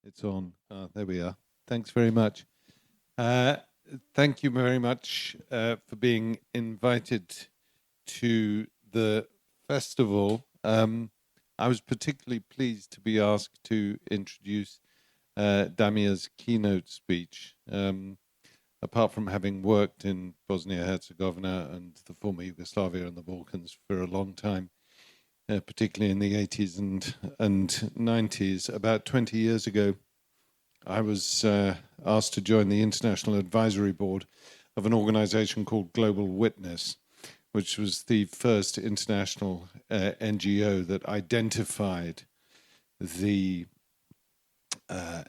It's on. There we are. Thanks very much. Thank you very much for being invited to the festival. I was particularly pleased to be asked to introduce Damir's keynote speech. Apart from having worked in Bosnia and Herzegovina and the former Yugoslavia and the Balkans for a long time, particularly in the 80s and 90s, about 20 years ago, I was asked to join the International Advisory Board of an organization called Global Witness, which was the first international NGO that identified the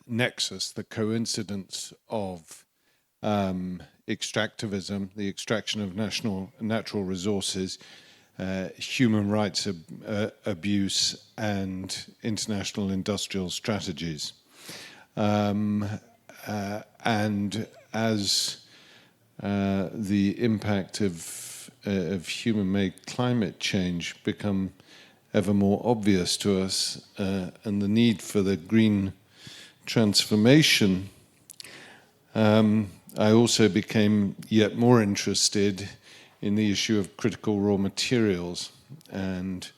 nexus, the coincidence of extractivism, the extraction of natural resources, human rights abuse, and international industrial strategies. And as the impact of human-made climate change become ever more obvious to us, and the need for the green transformation, I also became yet more interested in the issue of critical raw materials and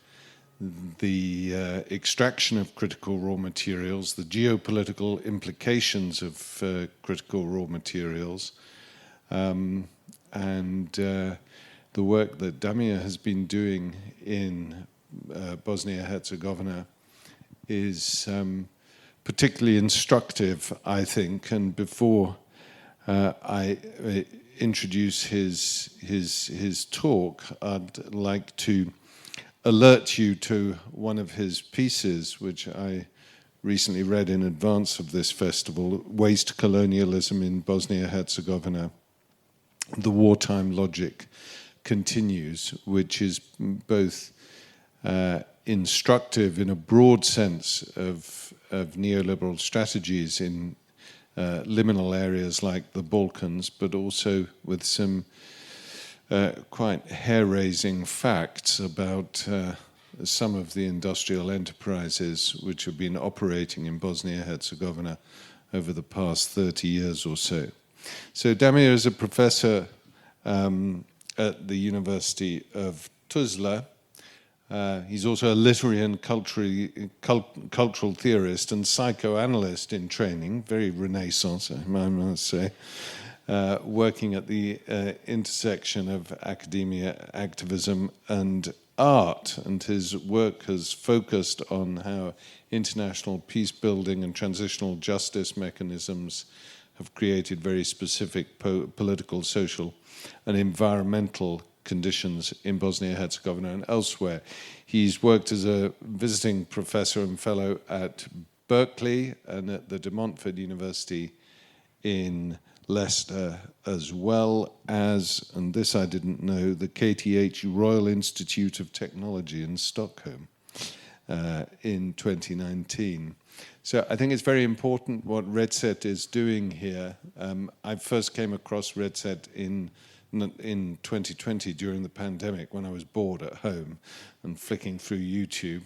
the extraction of critical raw materials, the geopolitical implications of critical raw materials, and the work that Damir has been doing in Bosnia and Herzegovina is particularly instructive, I think. And before I introduce his talk, I'd like to alert you to one of his pieces, which I recently read in advance of this festival, Waste Colonialism in Bosnia and Herzegovina, The Wartime Logic Continues, which is both instructive in a broad sense of neoliberal strategies in liminal areas like the Balkans, but also with some quite hair-raising facts about some of the industrial enterprises which have been operating in Bosnia and Herzegovina over the past 30 years or so. So Damir is a professor at the University of Tuzla. He's also a literary and cultural theorist and psychoanalyst in training, very Renaissance, I must say, working at the intersection of academia, activism, and art. And his work has focused on how international peace building and transitional justice mechanisms have created very specific political, social, and environmental conditions in Bosnia and Herzegovina and elsewhere. He's worked as a visiting professor and fellow at Berkeley and at the De Montfort University in Leicester, as well as, and this I didn't know, the KTH Royal Institute of Technology in Stockholm in 2019. So I think it's very important what RedSet is doing here. I first came across RedSet in 2020 during the pandemic when I was bored at home and flicking through YouTube.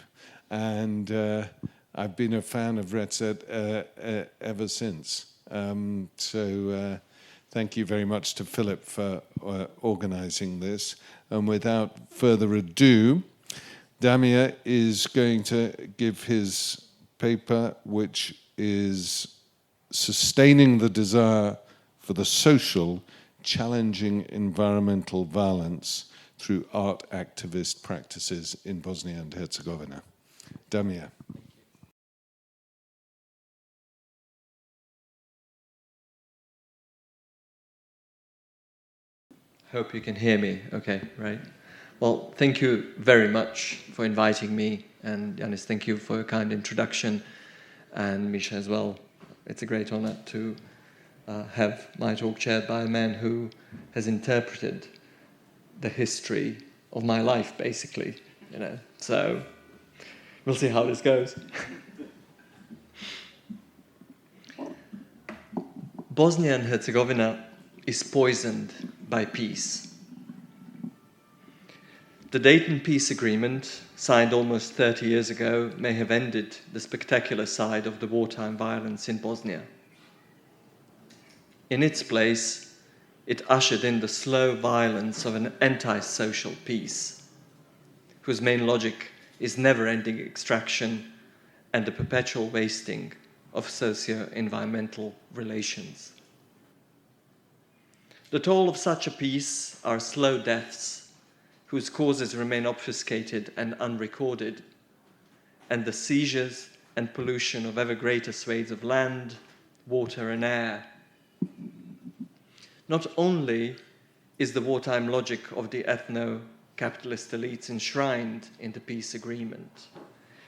And I've been a fan of RedSet ever since. So thank you very much to Philip for organizing this. And without further ado, Damir is going to give his paper, which is Sustaining the Desire for the Social, Challenging Environmental Violence Through Art Activist Practices in Bosnia and Herzegovina. Damir. Hope you can hear me. Okay, right. Well, thank you very much for inviting me, and Yanis, thank you for your kind introduction, and Misha as well. It's a great honor to have my talk chaired by a man who has interpreted the history of my life, basically, you know. So we'll see how this goes. Bosnia and Herzegovina is poisoned by peace. The Dayton Peace Agreement, signed almost 30 years ago, may have ended the spectacular side of the wartime violence in Bosnia. In its place, it ushered in the slow violence of an antisocial peace, whose main logic is never-ending extraction and the perpetual wasting of socio-environmental relations. The toll of such a peace are slow deaths whose causes remain obfuscated and unrecorded, and the seizures and pollution of ever greater swathes of land, water and air. Not only is the wartime logic of the ethno-capitalist elites enshrined in the peace agreement,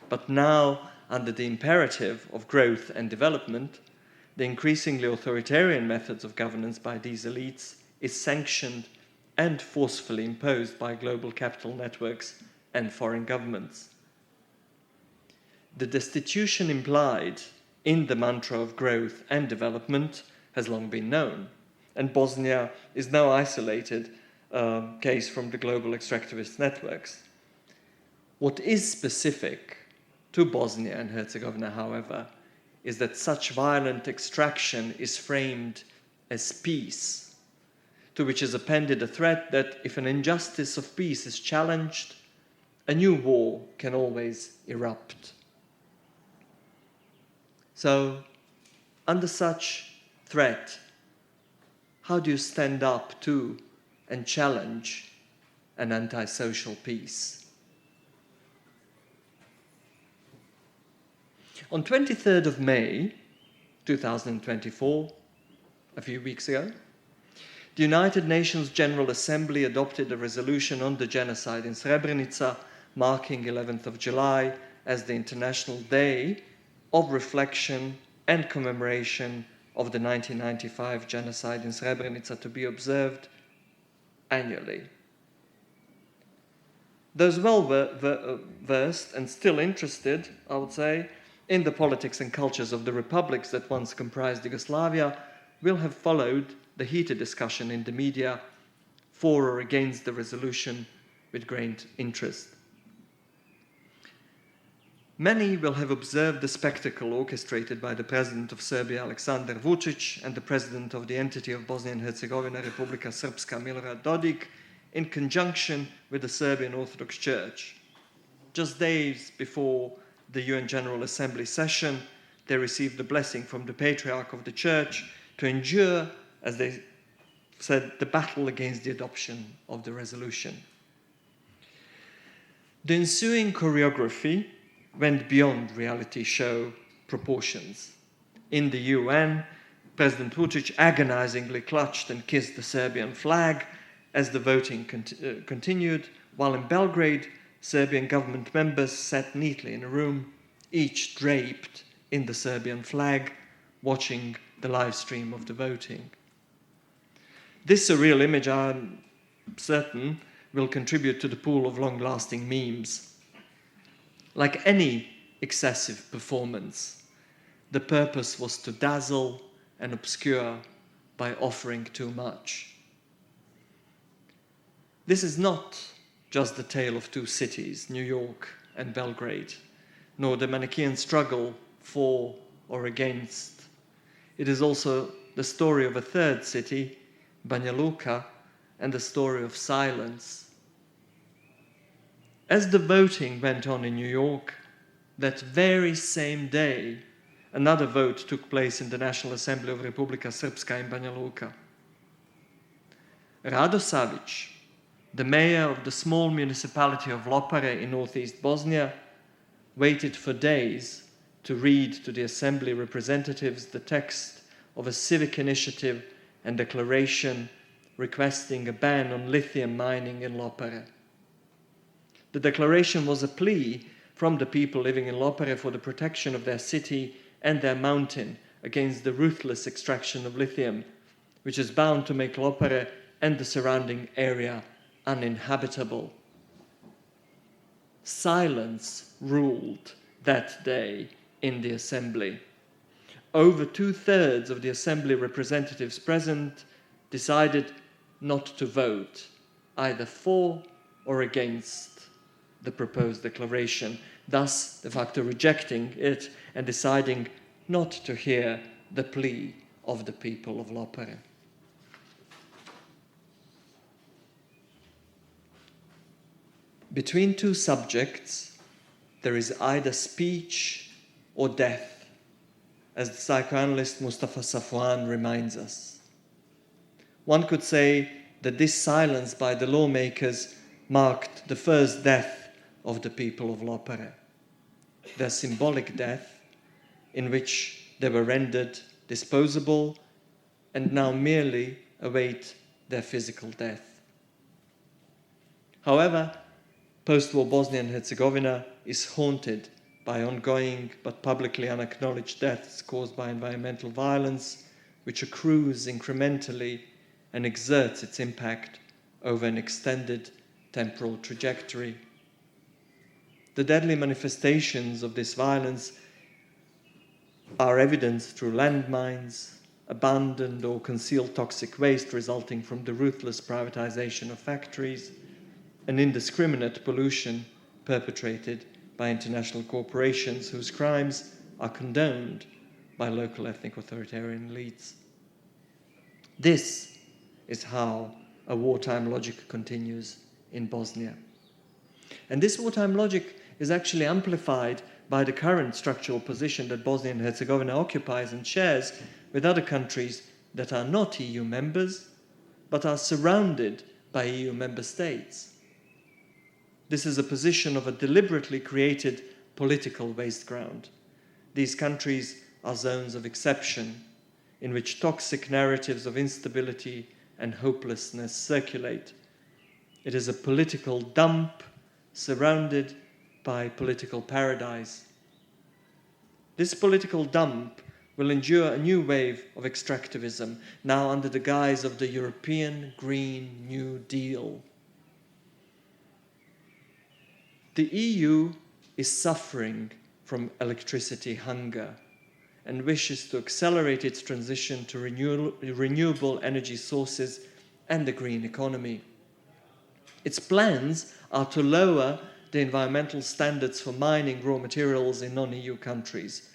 but now, under the imperative of growth and development, the increasingly authoritarian methods of governance by these elites is sanctioned and forcefully imposed by global capital networks and foreign governments. The destitution implied in the mantra of growth and development has long been known, and Bosnia is no isolated case from the global extractivist networks. What is specific to Bosnia and Herzegovina, however, is that such violent extraction is framed as peace, to which is appended a threat that if an injustice of peace is challenged, a new war can always erupt. So, under such threat, how do you stand up to and challenge an antisocial peace? On 23rd of May, 2024, a few weeks ago, the United Nations General Assembly adopted a resolution on the genocide in Srebrenica, marking 11th of July as the International Day of Reflection and Commemoration of the 1995 genocide in Srebrenica, to be observed annually. Those well-versed and still interested, I would say, in the politics and cultures of the republics that once comprised Yugoslavia will have followed the heated discussion in the media for or against the resolution with great interest. Many will have observed the spectacle orchestrated by the President of Serbia, Aleksandar Vučić, and the President of the entity of Bosnia and Herzegovina, Republika Srpska, Milorad Dodik, in conjunction with the Serbian Orthodox Church. Just days before the UN General Assembly session, they received the blessing from the Patriarch of the Church to endure, as they said, the battle against the adoption of the resolution. The ensuing choreography went beyond reality show proportions. In the UN, President Vučić agonizingly clutched and kissed the Serbian flag as the voting continued, while in Belgrade, Serbian government members sat neatly in a room, each draped in the Serbian flag, watching the live stream of the voting. This surreal image, I'm certain, will contribute to the pool of long-lasting memes. Like any excessive performance, the purpose was to dazzle and obscure by offering too much. This is not just the tale of two cities, New York and Belgrade, nor the Manichaean struggle for or against. It is also the story of a third city, Banja Luka, and the story of silence. As the voting went on in New York, that very same day, another vote took place in the National Assembly of Republika Srpska in Banja Luka. Rado Savić, the mayor of the small municipality of Lopare in northeast Bosnia, waited for days to read to the assembly representatives the text of a civic initiative and declaration requesting a ban on lithium mining in Lopare. The declaration was a plea from the people living in Lopare for the protection of their city and their mountain against the ruthless extraction of lithium, which is bound to make Lopare and the surrounding area uninhabitable. Silence ruled that day in the assembly. Over 2/3 of the assembly representatives present decided not to vote, either for or against the proposed declaration, thus de facto rejecting it and deciding not to hear the plea of the people of Lopere. Between two subjects, there is either speech or death, as the psychoanalyst Mustafa Safwan reminds us. One could say that this silence by the lawmakers marked the first death of the people of Lopere, their symbolic death in which they were rendered disposable and now merely await their physical death. However, post-war Bosnia and Herzegovina is haunted by ongoing but publicly unacknowledged deaths caused by environmental violence, which accrues incrementally and exerts its impact over an extended temporal trajectory. The deadly manifestations of this violence are evidenced through landmines, abandoned or concealed toxic waste resulting from the ruthless privatization of factories, and indiscriminate pollution perpetrated by international corporations whose crimes are condoned by local ethnic authoritarian elites. This is how a wartime logic continues in Bosnia. And this wartime logic is actually amplified by the current structural position that Bosnia and Herzegovina occupies and shares with other countries that are not EU members, but are surrounded by EU member states. This is a position of a deliberately created political waste ground. These countries are zones of exception in which toxic narratives of instability and hopelessness circulate. It is a political dump surrounded by political paradise. This political dump will endure a new wave of extractivism, now under the guise of the European Green New Deal. The EU is suffering from electricity hunger and wishes to accelerate its transition to renewable energy sources and the green economy. Its plans are to lower the environmental standards for mining raw materials in non-EU countries,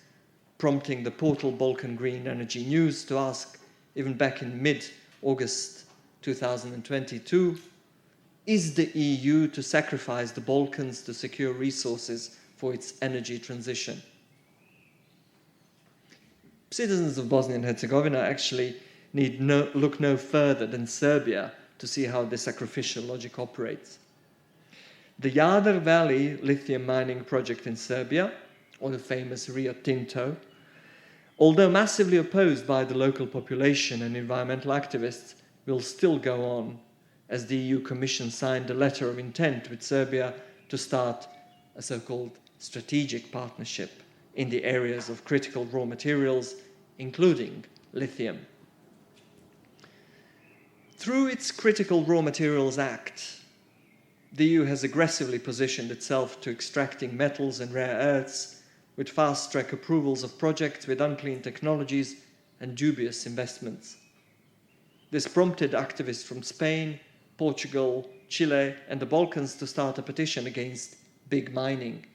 prompting the portal Balkan Green Energy News to ask, even back in mid-August 2022, is the EU to sacrifice the Balkans to secure resources for its energy transition? Citizens of Bosnia and Herzegovina actually need look no further than Serbia to see how the sacrificial logic operates. The Jadar Valley lithium mining project in Serbia, or the famous Rio Tinto, although massively opposed by the local population and environmental activists, will still go on, as the EU Commission signed a letter of intent with Serbia to start a so-called strategic partnership in the areas of critical raw materials, including lithium. Through its Critical Raw Materials Act, the EU has aggressively positioned itself to extracting metals and rare earths with fast-track approvals of projects with unclean technologies and dubious investments. This prompted activists from Spain, Portugal, Chile, and the Balkans to start a petition against big mining.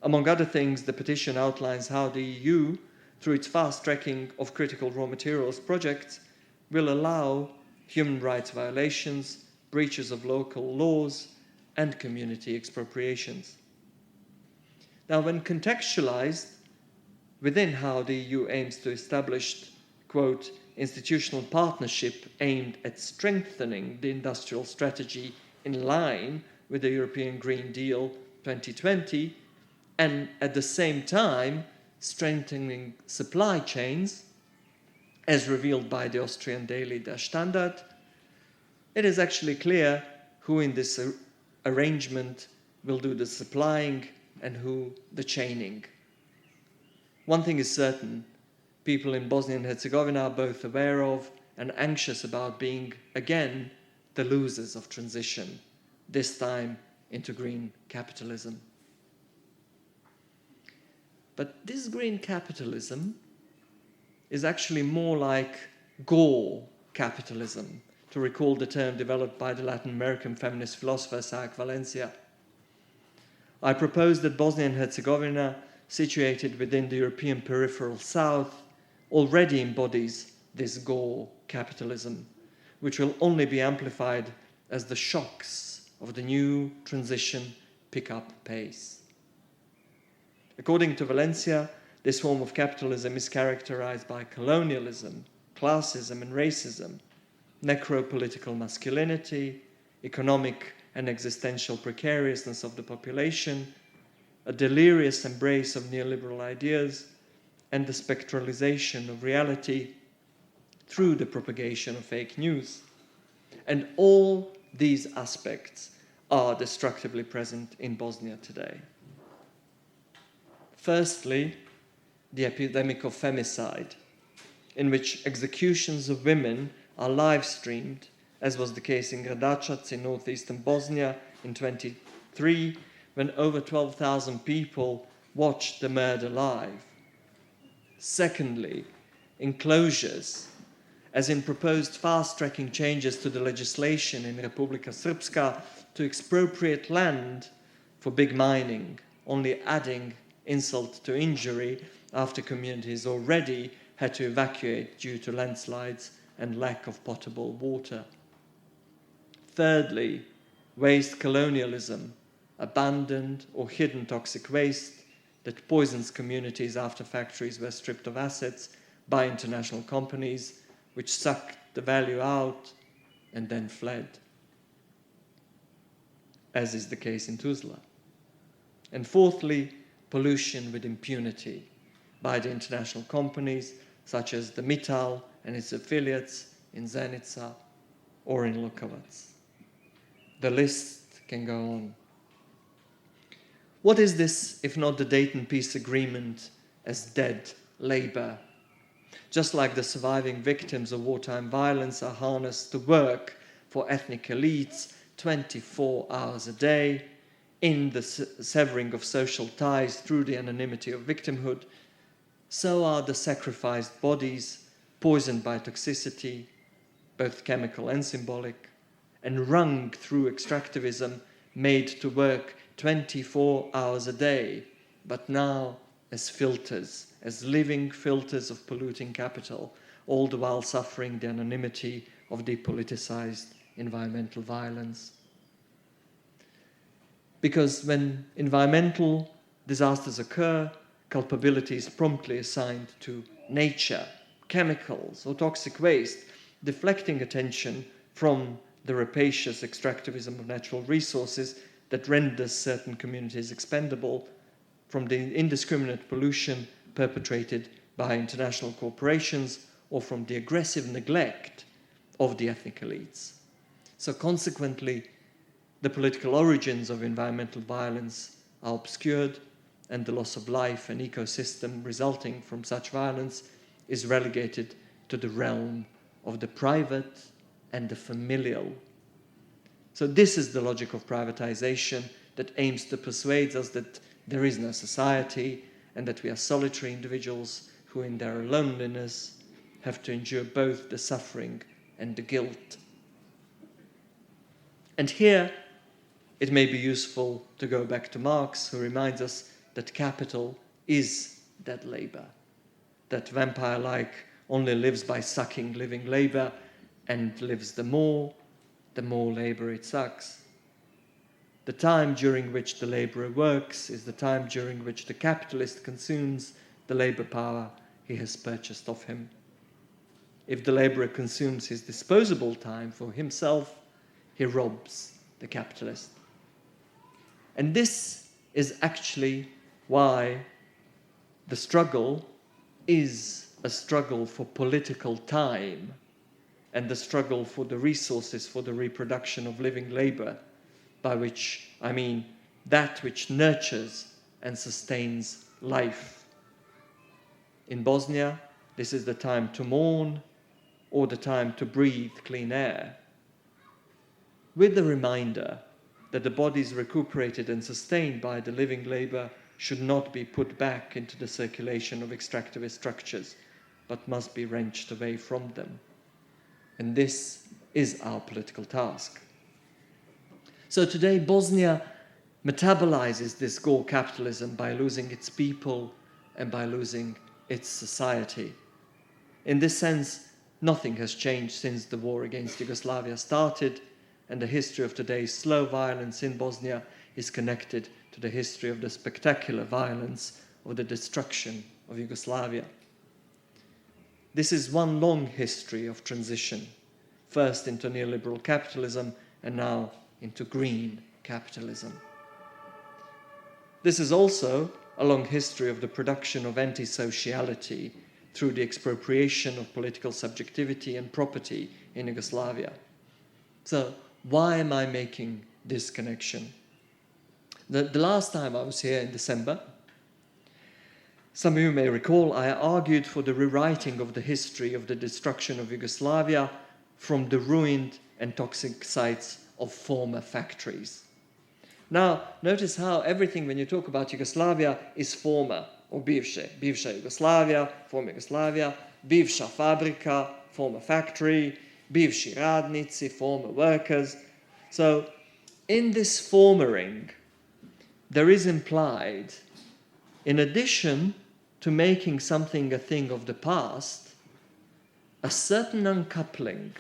Among other things, the petition outlines how the EU, through its fast-tracking of critical raw materials projects, will allow human rights violations, breaches of local laws, and community expropriations. Now, when contextualized within how the EU aims to establish, quote, institutional partnership aimed at strengthening the industrial strategy in line with the European Green Deal 2020, and at the same time strengthening supply chains, as revealed by the Austrian daily Der Standard, it is actually clear who in this arrangement will do the supplying and who the chaining. One thing is certain, people in Bosnia and Herzegovina are both aware of and anxious about being, again, the losers of transition, this time into green capitalism. But this green capitalism is actually more like gore capitalism to recall the term developed by the Latin American feminist philosopher Sac Valencia. I propose that Bosnia and Herzegovina, situated within the European peripheral south, already embodies this Gore capitalism, which will only be amplified as the shocks of the new transition pick up pace. According to Valencia, this form of capitalism is characterized by colonialism, classism and racism, necropolitical masculinity, economic and existential precariousness of the population, a delirious embrace of neoliberal ideas, and the spectralization of reality through the propagation of fake news. And all these aspects are destructively present in Bosnia today. Firstly, the epidemic of femicide, in which executions of women are live-streamed, as was the case in Gradačac in northeastern Bosnia in 2023, when over 12,000 people watched the murder live. Secondly, enclosures, as in proposed fast-tracking changes to the legislation in Republika Srpska to expropriate land for big mining, only adding insult to injury after communities already had to evacuate due to landslides and lack of potable water. Thirdly, waste colonialism, abandoned or hidden toxic waste that poisons communities after factories were stripped of assets by international companies, which sucked the value out and then fled, as is the case in Tuzla. And fourthly, pollution with impunity by the international companies such as the Mittal and its affiliates in Zenica or in Lukovac. The list can go on. What is this if not the Dayton Peace Agreement as dead labor? Just like the surviving victims of wartime violence are harnessed to work for ethnic elites 24 hours a day, in the severing of social ties through the anonymity of victimhood, so are the sacrificed bodies poisoned by toxicity, both chemical and symbolic, and wrung through extractivism, made to work 24 hours a day, but now as filters, as living filters of polluting capital, all the while suffering the anonymity of depoliticized environmental violence. Because when environmental disasters occur, culpability is promptly assigned to nature, chemicals, or toxic waste, deflecting attention from the rapacious extractivism of natural resources that renders certain communities expendable, from the indiscriminate pollution perpetrated by international corporations, or from the aggressive neglect of the ethnic elites. So consequently, the political origins of environmental violence are obscured, and the loss of life and ecosystem resulting from such violence is relegated to the realm of the private and the familial. So this is the logic of privatization that aims to persuade us that there is no society and that we are solitary individuals who in their loneliness have to endure both the suffering and the guilt. And here it may be useful to go back to Marx, who reminds us that capital is dead labor, that vampire-like only lives by sucking living labor and lives the more labor it sucks. The time during which the laborer works is the time during which the capitalist consumes the labor power he has purchased of him. If the laborer consumes his disposable time for himself, he robs the capitalist. And this is actually why the struggle is a struggle for political time, and the struggle for the resources for the reproduction of living labor, by which I mean that which nurtures and sustains life. In Bosnia, this is the time to mourn or the time to breathe clean air, with the reminder that the bodies recuperated and sustained by the living labor should not be put back into the circulation of extractivist structures, but must be wrenched away from them. And this is our political task. So today, Bosnia metabolizes this gore capitalism by losing its people and by losing its society. In this sense, nothing has changed since the war against Yugoslavia started, and the history of today's slow violence in Bosnia is connected to the history of the spectacular violence of the destruction of Yugoslavia. This is one long history of transition, first into neoliberal capitalism and now into green capitalism. This is also a long history of the production of antisociality through the expropriation of political subjectivity and property in Yugoslavia. So, why am I making this connection? The last time I was here in December, some of you may recall, I argued for the rewriting of the history of the destruction of Yugoslavia from the ruined and toxic sites of former factories. Now, notice how everything when you talk about Yugoslavia is former, or bivše. Bivša Yugoslavia, former Yugoslavia, bivša fabrika, former factory, bivši radnici, former workers. So, in this formering, there is implied, in addition to making something a thing of the past, a certain uncoupling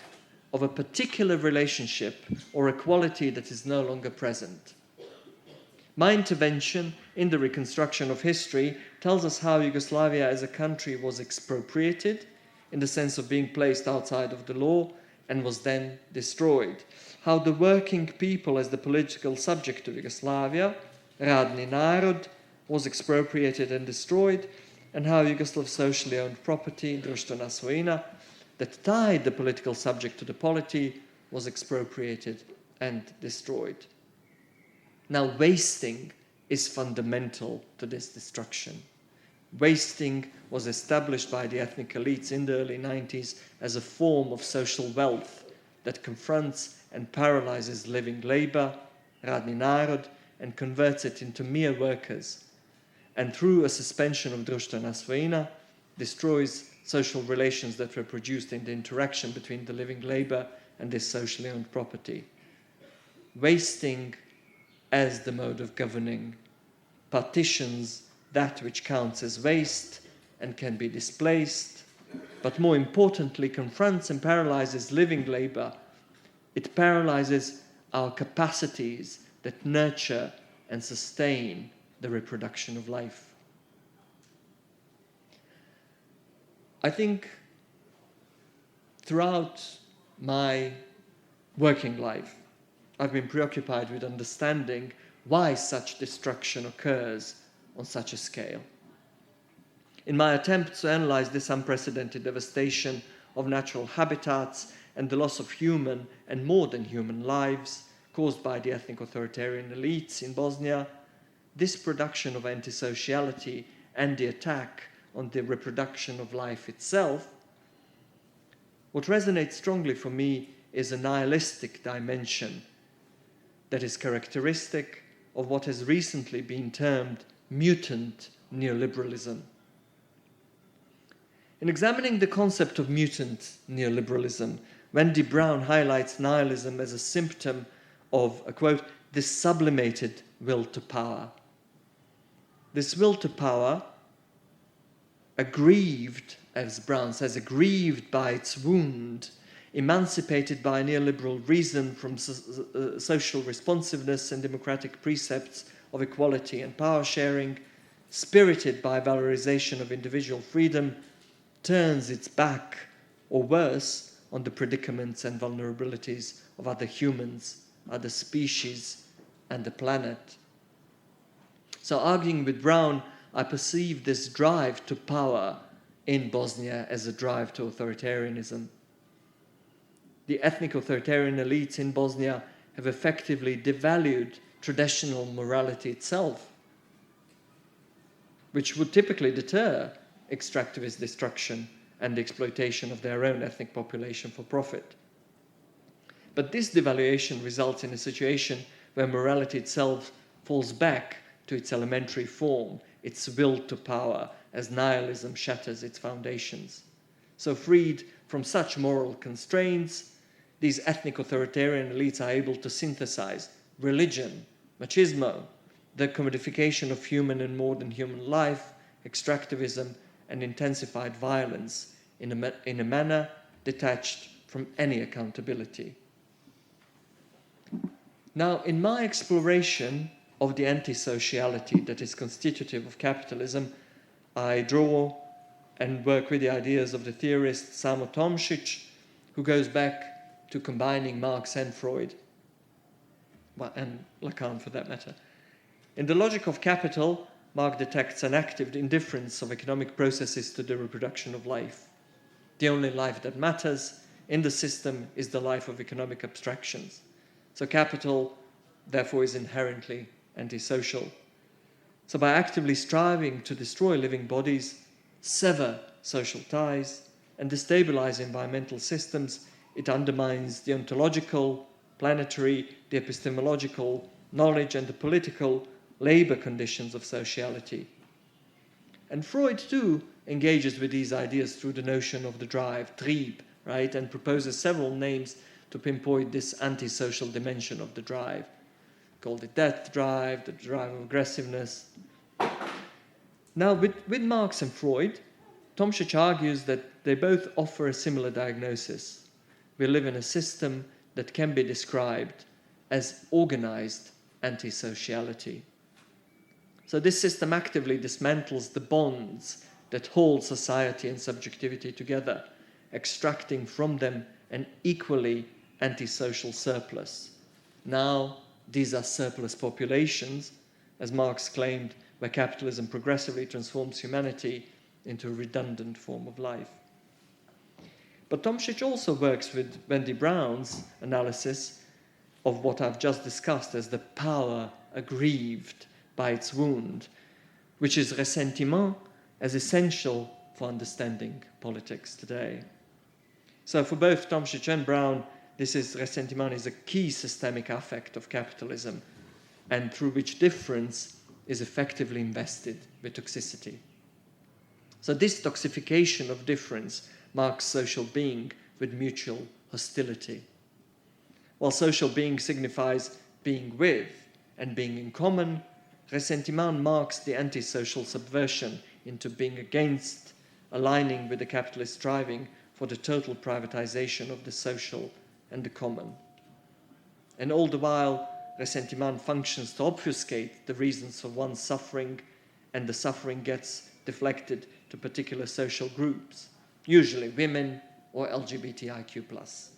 of a particular relationship or a quality that is no longer present. My intervention in the reconstruction of history tells us how Yugoslavia as a country was expropriated in the sense of being placed outside of the law and was then destroyed. How the working people as the political subject of Yugoslavia, radni narod, was expropriated and destroyed, and how Yugoslav socially owned property, društvena svojina, that tied the political subject to the polity was expropriated and destroyed. Now, wasting is fundamental to this destruction. Wasting was established by the ethnic elites in the early 90s as a form of social wealth that confronts and paralyzes living labor, radni narod, and converts it into mere workers, and through a suspension of društvena svojina, destroys social relations that were produced in the interaction between the living labor and this socially owned property. Wasting as the mode of governing partitions that which counts as waste and can be displaced, but more importantly confronts and paralyzes living labor. It paralyzes our capacities that nurture and sustain the reproduction of life. I think throughout my working life, I've been preoccupied with understanding why such destruction occurs on such a scale. In my attempt to analyze this unprecedented devastation of natural habitats and the loss of human and more than human lives caused by the ethnic authoritarian elites in Bosnia, this production of antisociality and the attack on the reproduction of life itself, what resonates strongly for me is a nihilistic dimension that is characteristic of what has recently been termed mutant neoliberalism. In examining the concept of mutant neoliberalism, Wendy Brown highlights nihilism as a symptom of, a quote, this sublimated will to power. This will to power, aggrieved, as Brown says, aggrieved by its wound, emancipated by neoliberal reason from social responsiveness and democratic precepts of equality and power sharing, spirited by valorization of individual freedom, turns its back, or worse, on the predicaments and vulnerabilities of other humans, other species, and the planet. So, arguing with Brown, I perceive this drive to power in Bosnia as a drive to authoritarianism. The ethnic authoritarian elites in Bosnia have effectively devalued traditional morality itself, which would typically deter extractivist destruction and the exploitation of their own ethnic population for profit. But this devaluation results in a situation where morality itself falls back to its elementary form, its will to power, as nihilism shatters its foundations. So freed from such moral constraints, these ethnic authoritarian elites are able to synthesize religion, machismo, the commodification of human and more than human life, extractivism, and intensified violence in a manner detached from any accountability. Now, in my exploration of the antisociality that is constitutive of capitalism, I draw and work with the ideas of the theorist Samo Tomšić, who goes back to combining Marx and Freud, and Lacan for that matter. In The Logic of Capital, Marx detects an active indifference of economic processes to the reproduction of life. The only life that matters in the system is the life of economic abstractions. So capital, therefore, is inherently antisocial. So by actively striving to destroy living bodies, sever social ties, and destabilize environmental systems, it undermines the ontological, planetary, the epistemological, knowledge, and the political labor conditions of sociality. And Freud, too, engages with these ideas through the notion of the drive, Trieb, right, and proposes several names to pinpoint this antisocial dimension of the drive. Called the death drive, the drive of aggressiveness. Now, with Marx and Freud, Tomšić argues that they both offer a similar diagnosis. We live in a system that can be described as organized antisociality. So this system actively dismantles the bonds that hold society and subjectivity together, extracting from them an equally antisocial surplus. Now, these are surplus populations, as Marx claimed, where capitalism progressively transforms humanity into a redundant form of life. But Tomšić also works with Wendy Brown's analysis of what I've just discussed as the power aggrieved by its wound, which is ressentiment as essential for understanding politics today. So for both Tomšić and Brown, ressentiment is a key systemic affect of capitalism, and through which difference is effectively invested with toxicity. So this toxification of difference marks social being with mutual hostility. While social being signifies being with and being in common, ressentiment marks the antisocial subversion into being against, aligning with the capitalist striving for the total privatization of the social and the common. And all the while, ressentiment functions to obfuscate the reasons for one's suffering, and the suffering gets deflected to particular social groups, usually women or LGBTIQ+.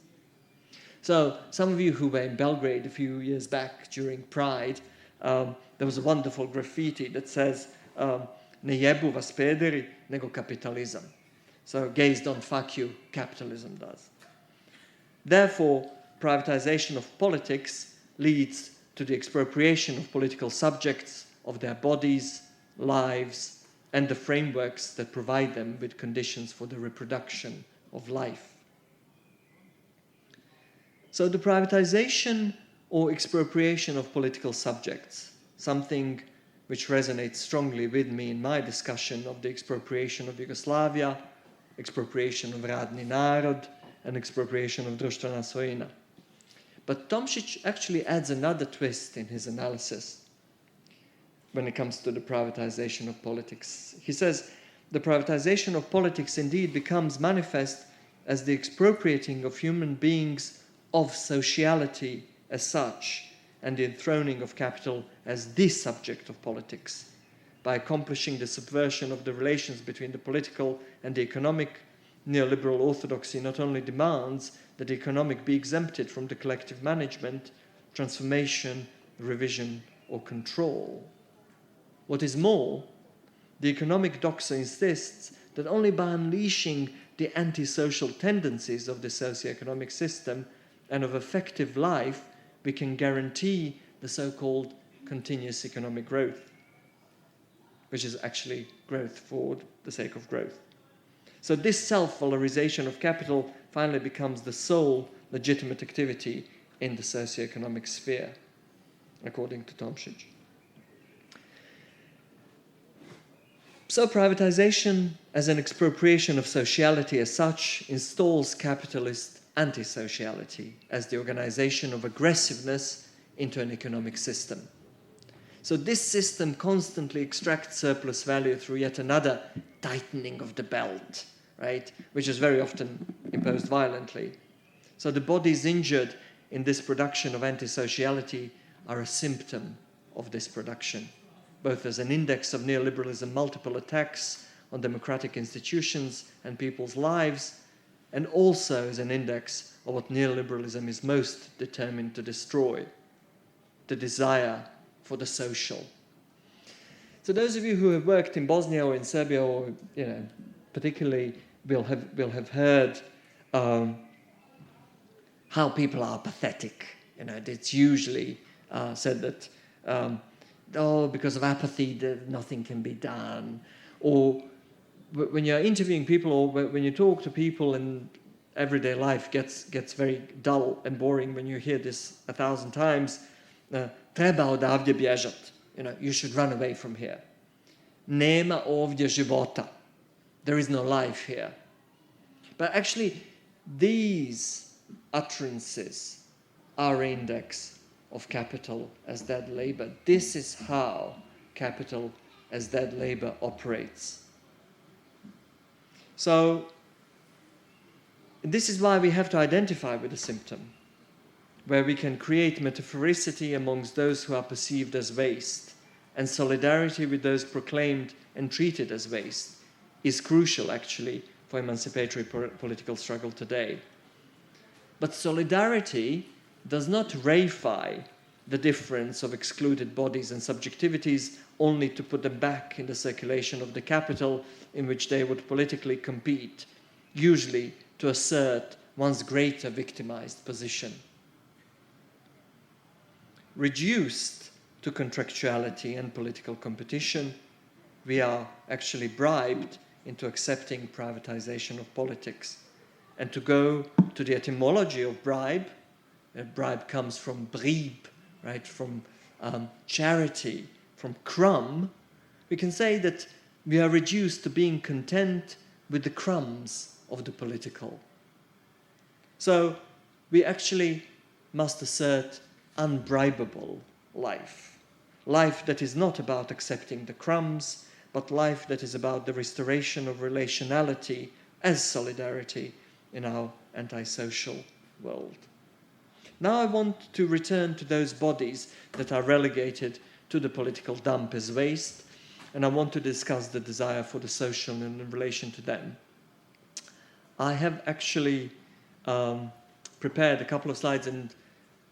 So some of you who were in Belgrade a few years back during Pride, there was a wonderful graffiti that says, ne jebu vas pederi, nego kapitalizam. So gays don't fuck you, capitalism does. Therefore, privatization of politics leads to the expropriation of political subjects, of their bodies, lives, and the frameworks that provide them with conditions for the reproduction of life. So the privatization or expropriation of political subjects, something which resonates strongly with me in my discussion of the expropriation of Yugoslavia, expropriation of Radni Narod, and expropriation of društvena svojina. But Tomšić actually adds another twist in his analysis when it comes to the privatization of politics. He says, the privatization of politics indeed becomes manifest as the expropriating of human beings of sociality as such, and the enthroning of capital as the subject of politics. By accomplishing the subversion of the relations between the political and the economic, neoliberal orthodoxy not only demands that the economic be exempted from the collective management, transformation, revision, or control. What is more, the economic doxa insists that only by unleashing the antisocial tendencies of the socioeconomic system and of effective life, we can guarantee the so-called continuous economic growth, which is actually growth for the sake of growth. So this self-valorization of capital finally becomes the sole legitimate activity in the socioeconomic sphere, according to Tomšić. So privatization as an expropriation of sociality as such installs capitalist antisociality as the organization of aggressiveness into an economic system. So this system constantly extracts surplus value through yet another tightening of the belt, right? Which is very often imposed violently. So the bodies injured in this production of antisociality are a symptom of this production, both as an index of neoliberalism, multiple attacks on democratic institutions and people's lives, and also as an index of what neoliberalism is most determined to destroy, the desire for the social. So those of you who have worked in Bosnia or in Serbia, or particularly will have heard how people are pathetic. It's usually said that because of apathy, nothing can be done. Or when you're interviewing people, or when you talk to people, and everyday life gets very dull and boring when you hear this 1,000 times. Treba odavdje bježat. You should run away from here. Nema ovdje života. There is no life here. But actually, these utterances are index of capital as dead labor. This is how capital as dead labor operates. So, this is why we have to identify with the symptom, where we can create metaphoricity amongst those who are perceived as waste, and solidarity with those proclaimed and treated as waste is crucial, actually, for emancipatory political struggle today. But solidarity does not reify the difference of excluded bodies and subjectivities only to put them back in the circulation of the capital in which they would politically compete, usually to assert one's greater victimized position. Reduced to contractuality and political competition, we are actually bribed into accepting privatization of politics. And to go to the etymology of bribe, bribe comes from brieb, right, from charity, from crumb, we can say that we are reduced to being content with the crumbs of the political. So we actually must assert unbribable life. Life that is not about accepting the crumbs, but life that is about the restoration of relationality as solidarity in our antisocial world. Now I want to return to those bodies that are relegated to the political dump as waste, and I want to discuss the desire for the social and in relation to them. I have actually prepared a couple of slides, and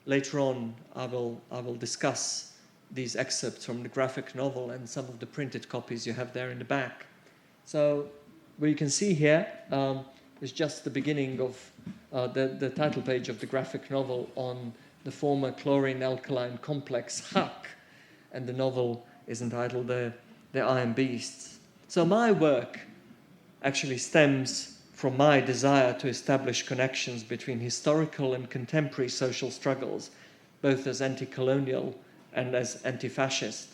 later on I will discuss these excerpts from the graphic novel and some of the printed copies you have there in the back. So what you can see here is just the beginning of the title page of the graphic novel on the former chlorine alkaline complex HAC, and the novel is entitled The Iron Beasts. So my work actually stems from my desire to establish connections between historical and contemporary social struggles, both as anti-colonial and as anti-fascist.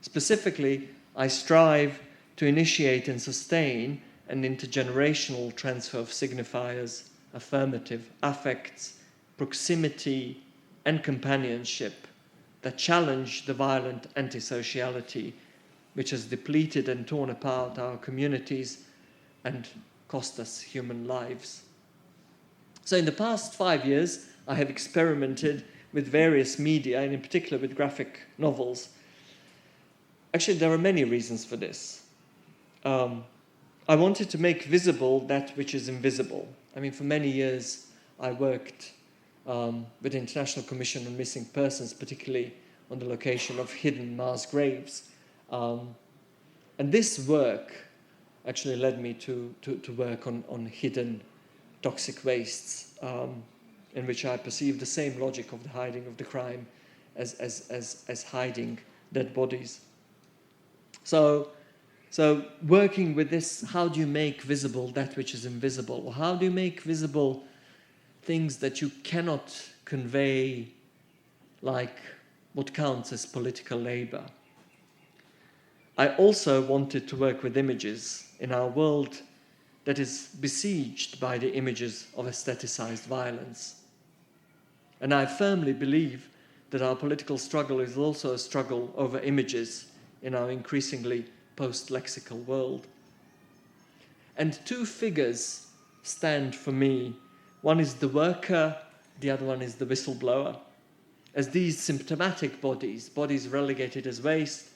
Specifically, I strive to initiate and sustain an intergenerational transfer of signifiers, affirmative, affects, proximity, and companionship that challenge the violent antisociality which has depleted and torn apart our communities and cost us human lives. So in the past 5 years, I have experimented with various media, and in particular with graphic novels. Actually, there are many reasons for this. I wanted to make visible that which is invisible. I mean, for many years, I worked with the International Commission on Missing Persons, particularly on the location of hidden mass graves. And this work actually led me to work on hidden toxic wastes, in which I perceived the same logic of the hiding of the crime as hiding dead bodies. So working with this, how do you make visible that which is invisible? Or how do you make visible things that you cannot convey, like what counts as political labor? I also wanted to work with images. In our world, that is besieged by the images of aestheticized violence. And I firmly believe that our political struggle is also a struggle over images in our increasingly post-lexical world. And two figures stand for me. One is the worker, the other one is the whistleblower. As these symptomatic bodies relegated as waste,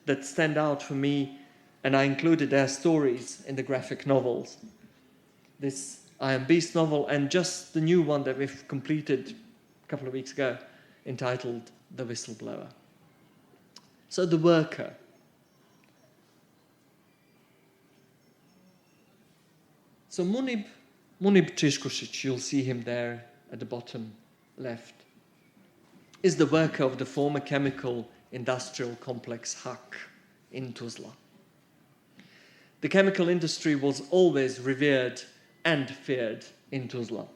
that stand out for me, and I included their stories in the graphic novels. This I Am Beast novel, and just the new one that we've completed a couple of weeks ago, entitled The Whistleblower. So the worker. So Munib Tishkušić, you'll see him there at the bottom left, is the worker of the former chemical industrial complex HAK in Tuzla. The chemical industry was always revered and feared in Tuzla.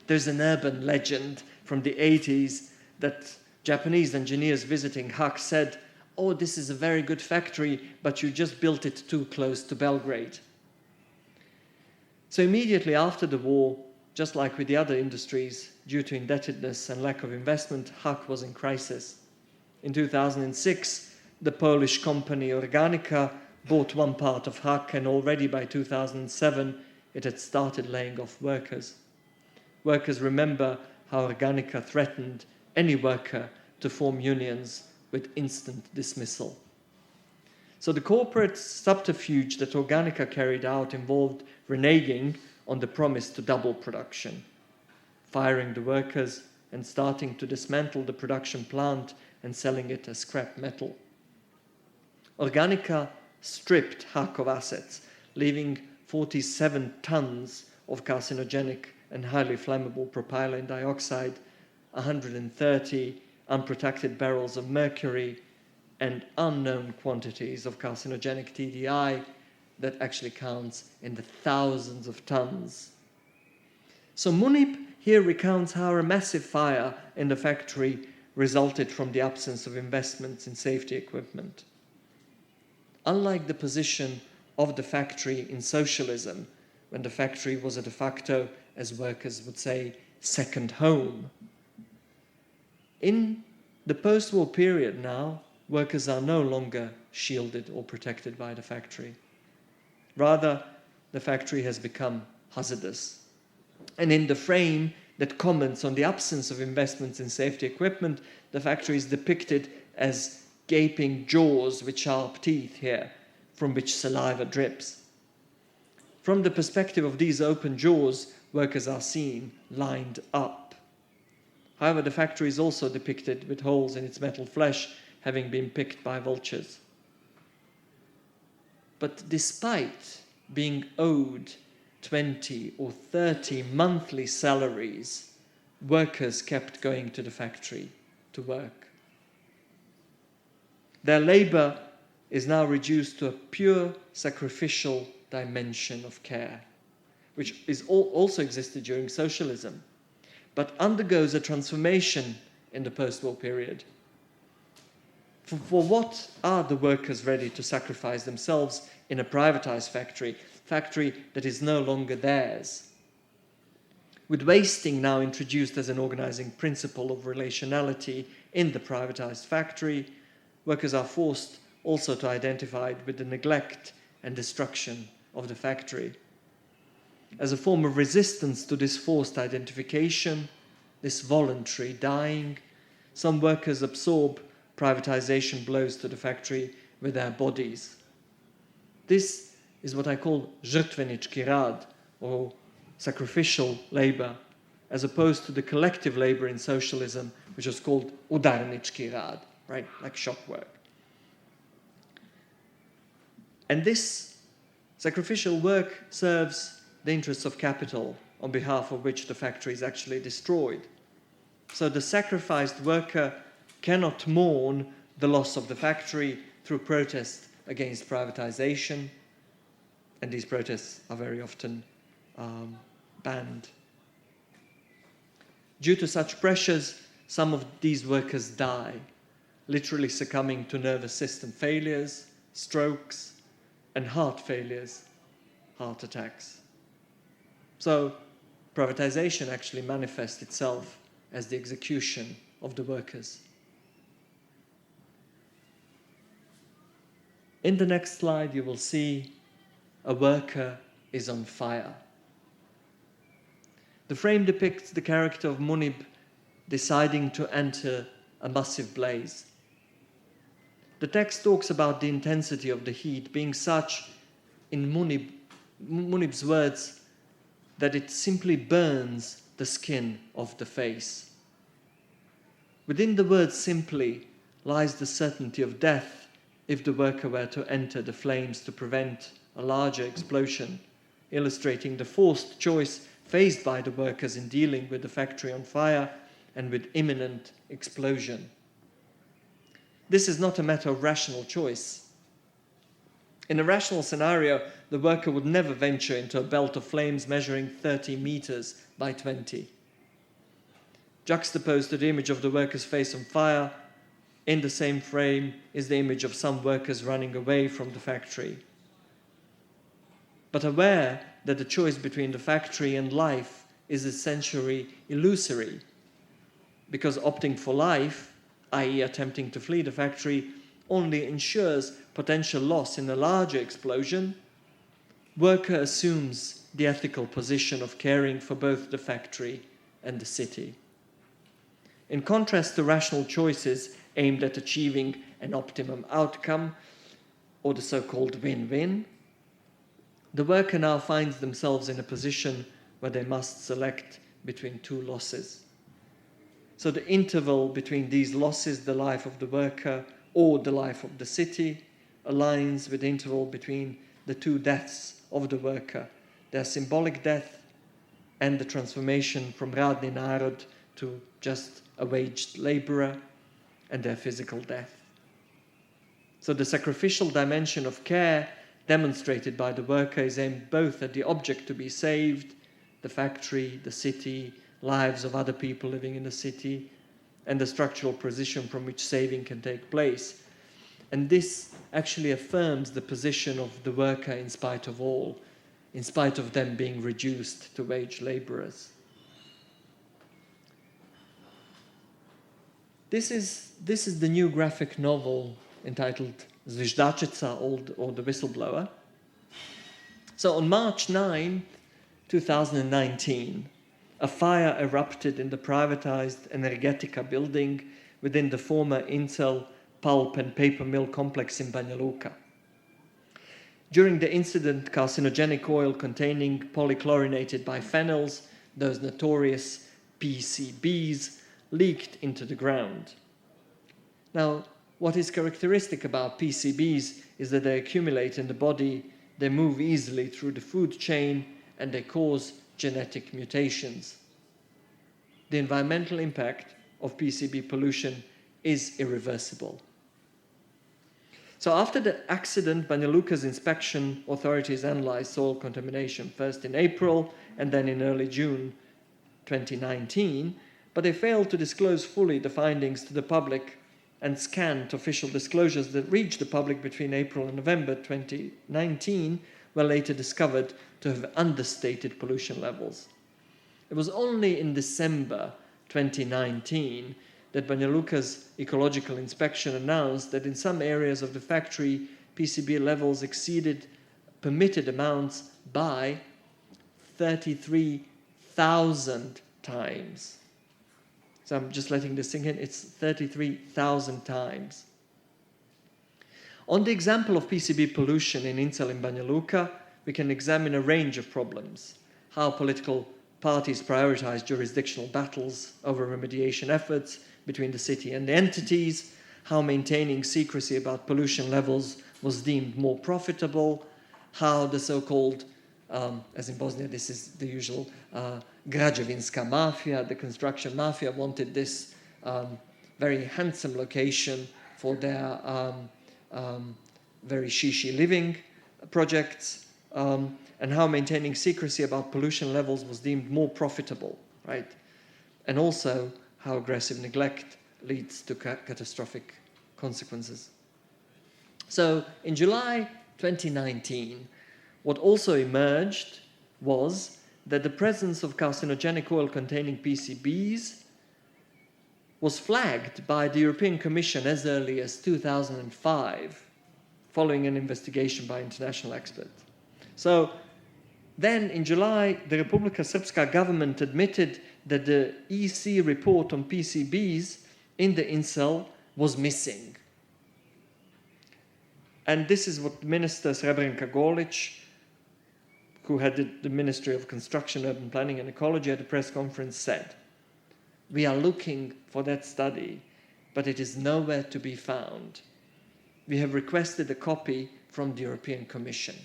There's an urban legend from the 80s that Japanese engineers visiting HAK said, "Oh, this is a very good factory, but you just built it too close to Belgrade." So immediately after the war, just like with the other industries, due to indebtedness and lack of investment, HAK was in crisis. In 2006, the Polish company Organica bought one part of HAK, and already by 2007, it had started laying off workers. Workers remember how Organica threatened any worker to form unions with instant dismissal. So the corporate subterfuge that Organica carried out involved reneging on the promise to double production, firing the workers and starting to dismantle the production plant and selling it as scrap metal. Organica stripped HAK of assets, leaving 47 tons of carcinogenic and highly flammable propylene dioxide, 130 unprotected barrels of mercury, and unknown quantities of carcinogenic TDI that actually counts in the thousands of tons. So Munib here recounts how a massive fire in the factory resulted from the absence of investments in safety equipment. Unlike the position of the factory in socialism, when the factory was a de facto, as workers would say, second home, in the post-war period now, workers are no longer shielded or protected by the factory. Rather, the factory has become hazardous. And in the frame that comments on the absence of investments in safety equipment, the factory is depicted as gaping jaws with sharp teeth here, from which saliva drips. From the perspective of these open jaws, workers are seen lined up. However, the factory is also depicted with holes in its metal flesh, having been picked by vultures. But despite being owed 20 or 30 monthly salaries, workers kept going to the factory to work. Their labor is now reduced to a pure sacrificial dimension of care, which is also existed during socialism, but undergoes a transformation in the post-war period. For what are the workers ready to sacrifice themselves in a privatized factory that is no longer theirs? With wasting now introduced as an organizing principle of relationality in the privatized factory, workers are forced also to identify with the neglect and destruction of the factory. As a form of resistance to this forced identification, this voluntary dying, some workers absorb privatization blows to the factory with their bodies. This is what I call žrtvenički rad, or sacrificial labor, as opposed to the collective labor in socialism, which is called udarnički rad, right, like shop work. And this sacrificial work serves the interests of capital, on behalf of which the factory is actually destroyed. So the sacrificed worker cannot mourn the loss of the factory through protest against privatization, and these protests are very often banned. Due to such pressures, some of these workers die, literally succumbing to nervous system failures, strokes, and heart failures. heart attacks. So privatization actually manifests itself as the execution of the workers. In the next slide, you will see a worker is on fire. The frame depicts the character of Munib deciding to enter a massive blaze. The text talks about the intensity of the heat being such, in Munib's words, that it simply burns the skin of the face. Within the word simply lies the certainty of death if the worker were to enter the flames to prevent a larger explosion, illustrating the forced choice faced by the workers in dealing with the factory on fire and with imminent explosion. This is not a matter of rational choice. In a rational scenario, the worker would never venture into a belt of flames measuring 30 meters by 20. Juxtaposed to the image of the worker's face on fire, in the same frame is the image of some workers running away from the factory. But aware that the choice between the factory and life is essentially illusory, because opting for life, i.e. attempting to flee the factory, only ensures potential loss in a larger explosion, worker assumes the ethical position of caring for both the factory and the city. In contrast to rational choices aimed at achieving an optimum outcome, or the so-called win-win, the worker now finds themselves in a position where they must select between two losses. So the interval between these losses, the life of the worker or the life of the city, aligns with the interval between the two deaths of the worker, their symbolic death and the transformation from radni narod to just a waged laborer, and their physical death. So the sacrificial dimension of care demonstrated by the worker is aimed both at the object to be saved, the factory, the city, lives of other people living in the city, and the structural position from which saving can take place. And this actually affirms the position of the worker in spite of all, in spite of them being reduced to wage laborers. This is the new graphic novel entitled Zviždačica, or The Whistleblower. So on March 9, 2019, a fire erupted in the privatized Energetika building within the former Instill pulp and paper mill complex in Banja Luka. During the incident, carcinogenic oil containing polychlorinated biphenyls, those notorious PCBs, leaked into the ground. Now, what is characteristic about PCBs is that they accumulate in the body, they move easily through the food chain, and they cause genetic mutations. The environmental impact of PCB pollution is irreversible. So after the accident, Banja Luka's inspection authorities analyzed soil contamination, first in April and then in early June 2019, but they failed to disclose fully the findings to the public, and scant official disclosures that reached the public between April and November 2019 were later discovered to have understated pollution levels. It was only in December 2019 that Banja Luka's ecological inspection announced that in some areas of the factory, PCB levels exceeded permitted amounts by 33,000 times. So I'm just letting this sink in. It's 33,000 times. On the example of PCB pollution in Instill in Banja Luka, we can examine a range of problems. How political parties prioritize jurisdictional battles over remediation efforts between the city and the entities, how maintaining secrecy about pollution levels was deemed more profitable, how the so-called, as in Bosnia, this is the usual građevinska mafia, the construction mafia, wanted this very handsome location for their very shishi living projects, and how maintaining secrecy about pollution levels was deemed more profitable, right? And also how aggressive neglect leads to catastrophic consequences. So in July 2019, What also emerged was that the presence of carcinogenic oil containing PCBs was flagged by the European Commission as early as 2005, following an investigation by international experts. So then in July, the Republika Srpska government admitted that the EC report on PCBs in the Incel was missing. And this is what Minister Srebrenka Golic, who headed the Ministry of Construction, Urban Planning and Ecology at a press conference, said. We are looking for that study, but it is nowhere to be found. We have requested a copy from the European Commission.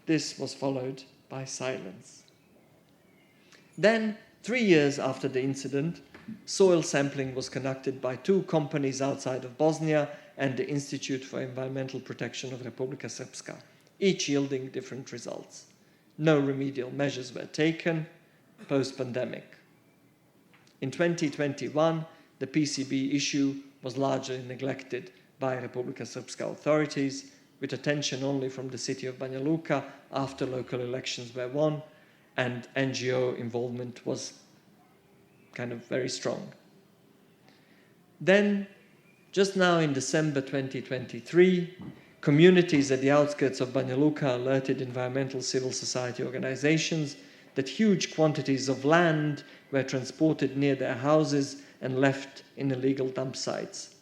This was followed by silence. Then, 3 years after the incident, soil sampling was conducted by 2 companies outside of Bosnia and the Institute for Environmental Protection of Republika Srpska, each yielding different results. No remedial measures were taken post-pandemic. In 2021, the PCB issue was largely neglected by Republika Srpska authorities, with attention only from the city of Banja Luka after local elections were won, and NGO involvement was kind of very strong. Then, just now in December 2023, communities at the outskirts of Banja Luka alerted environmental civil society organizations that huge quantities of land were transported near their houses and left in illegal dump sites.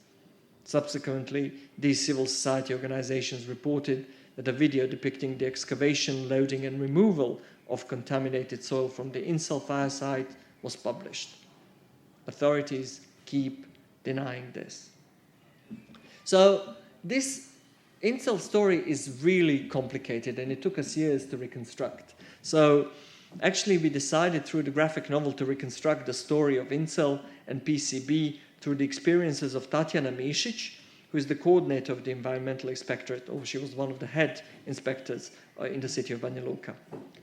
Subsequently, these civil society organizations reported that a video depicting the excavation, loading and removal of contaminated soil from the Incel fire site was published. Authorities keep denying this. So this Incel story is really complicated, and it took us years to reconstruct. So actually we decided through the graphic novel to reconstruct the story of Incel and PCB through the experiences of Tatjana Mišić, who is the coordinator of the environmental inspectorate, or she was one of the head inspectors in the city of Banja Luka.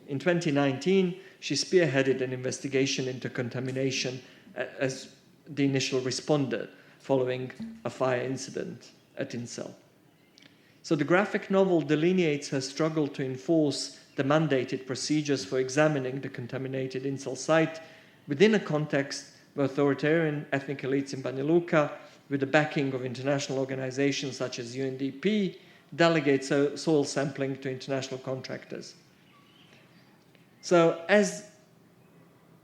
In 2019, she spearheaded an investigation into contamination as the initial responder following a fire incident at Incel. So the graphic novel delineates her struggle to enforce the mandated procedures for examining the contaminated Incel site within a context where authoritarian ethnic elites in Banja Luka, with the backing of international organizations such as UNDP, delegate soil sampling to international contractors. So as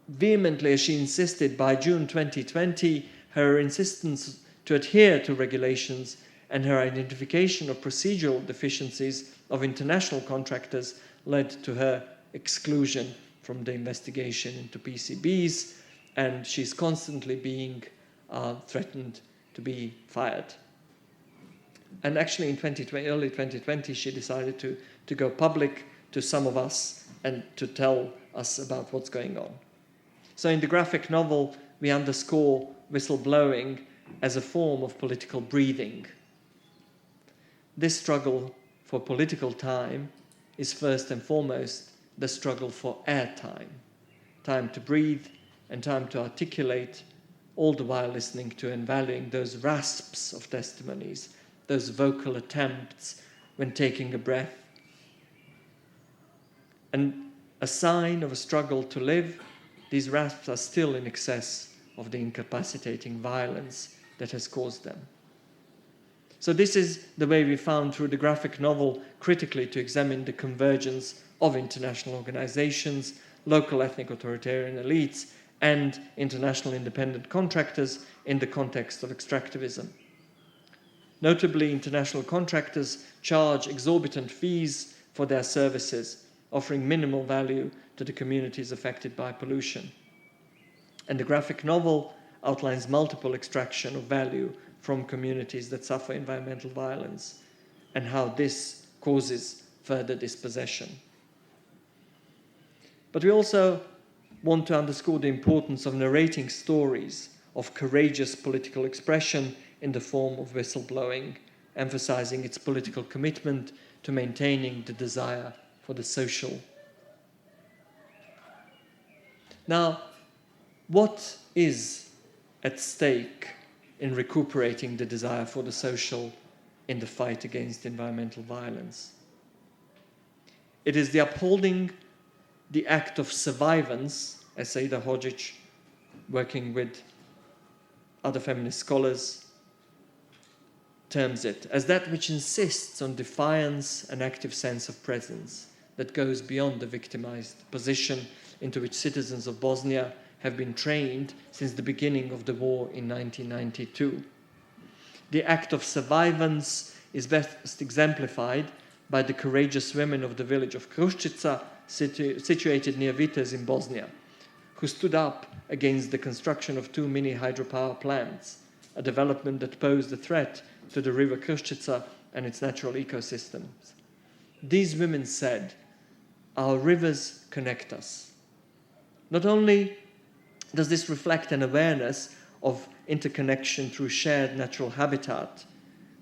vehemently as she insisted, by June 2020, her insistence to adhere to regulations and her identification of procedural deficiencies of international contractors led to her exclusion from the investigation into PCBs, and she's constantly being threatened to be fired. And actually in early 2020, she decided to go public to some of us and to tell us about what's going on. So in the graphic novel, we underscore whistleblowing as a form of political breathing. This struggle for political time is first and foremost the struggle for airtime, time to breathe and time to articulate, all the while listening to and valuing those rasps of testimonies, those vocal attempts when taking a breath. And a sign of a struggle to live, these rasps are still in excess of the incapacitating violence that has caused them. So this is the way we found through the graphic novel critically to examine the convergence of international organizations, local ethnic authoritarian elites, and international independent contractors in the context of extractivism. Notably, international contractors charge exorbitant fees for their services, offering minimal value to the communities affected by pollution. And the graphic novel outlines multiple extraction of value from communities that suffer environmental violence and how this causes further dispossession. But we also want to underscore the importance of narrating stories of courageous political expression in the form of whistleblowing, emphasizing its political commitment to maintaining the desire for the social. Now, what is at stake in recuperating the desire for the social in the fight against environmental violence? It is the upholding the act of survivance, as Saida Hodzic, working with other feminist scholars, terms it, as that which insists on defiance and active sense of presence that goes beyond the victimized position into which citizens of Bosnia have been trained since the beginning of the war in 1992. The act of survivance is best exemplified by the courageous women of the village of Kruščica, situated near Vitez in Bosnia, who stood up against the construction of 2 mini hydropower plants, a development that posed a threat to the river Kruščica and its natural ecosystems. These women said, "Our rivers connect us." Not only does this reflect an awareness of interconnection through shared natural habitat,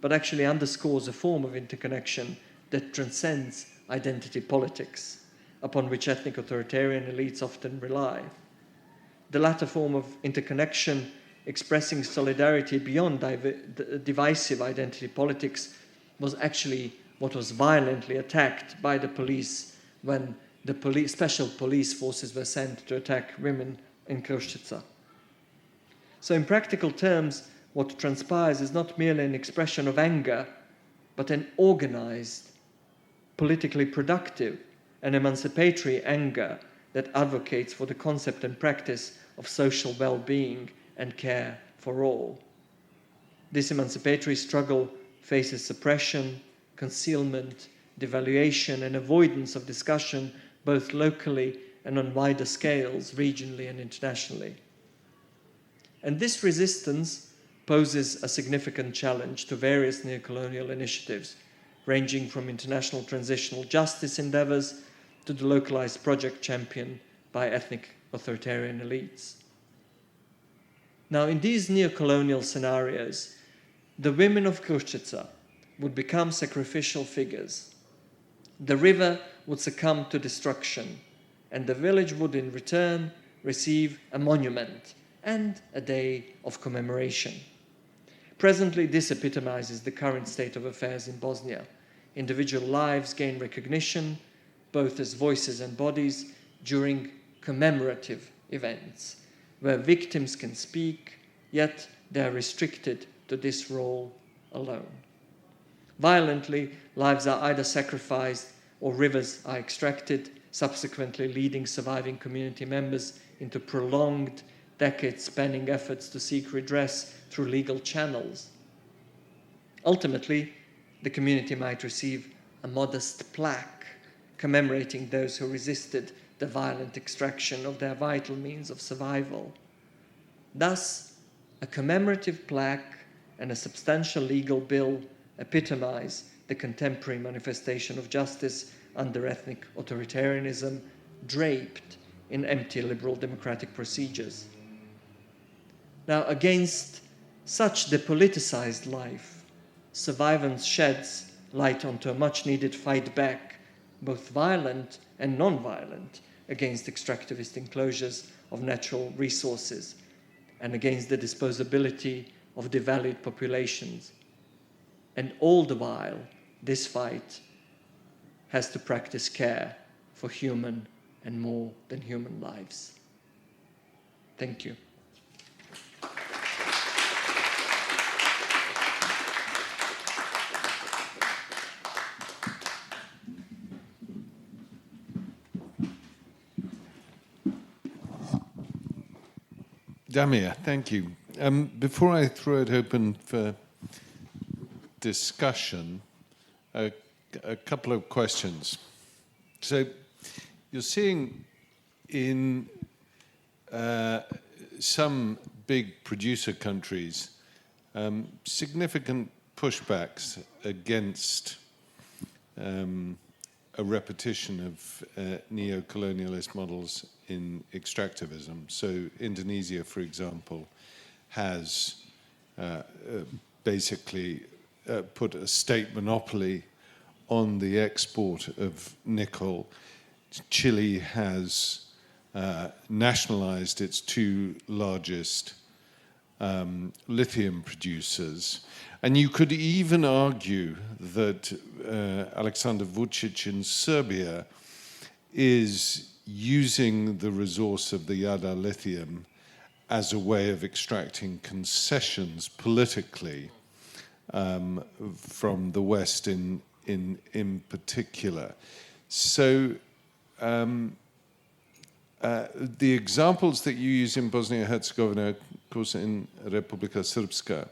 but actually underscores a form of interconnection that transcends identity politics, upon which ethnic authoritarian elites often rely. The latter form of interconnection, expressing solidarity beyond divisive identity politics, was actually what was violently attacked by the police when the special police forces were sent to attack women in Kruščica. So in practical terms, what transpires is not merely an expression of anger, but an organized, politically productive, and emancipatory anger that advocates for the concept and practice of social well-being and care for all. This emancipatory struggle faces suppression, concealment, devaluation, and avoidance of discussion both locally and on wider scales, regionally and internationally. And this resistance poses a significant challenge to various neocolonial initiatives, ranging from international transitional justice endeavors to the localized project championed by ethnic authoritarian elites. Now, in these neocolonial scenarios, the women of Kruščica would become sacrificial figures. The river would succumb to destruction, and the village would in return receive a monument and a day of commemoration. Presently, this epitomizes the current state of affairs in Bosnia. Individual lives gain recognition, both as voices and bodies, during commemorative events, where victims can speak, yet they are restricted to this role alone. Violently, lives are either sacrificed or rivers are extracted, subsequently leading surviving community members into prolonged, decade-spanning efforts to seek redress through legal channels. Ultimately, the community might receive a modest plaque commemorating those who resisted the violent extraction of their vital means of survival. Thus, a commemorative plaque and a substantial legal bill epitomize the contemporary manifestation of justice under ethnic authoritarianism, draped in empty liberal democratic procedures. Now, against such depoliticized life, survivance sheds light onto a much-needed fight back, both violent and non-violent, against extractivist enclosures of natural resources and against the disposability of devalued populations. And all the while, this fight has to practice care for human and more than human lives. Thank you. Damir, thank you. Before I throw it open for discussion, a couple of questions. So you're seeing in some big producer countries significant pushbacks against a repetition of neo-colonialist models in extractivism. So Indonesia, for example, has basically put a state monopoly on the export of nickel. Chile has nationalized its two largest lithium producers. And you could even argue that Aleksandar Vučić in Serbia is using the resource of the Jadar lithium as a way of extracting concessions politically from the West in particular. So the examples that you use in Bosnia and Herzegovina, of course in Republika Srpska,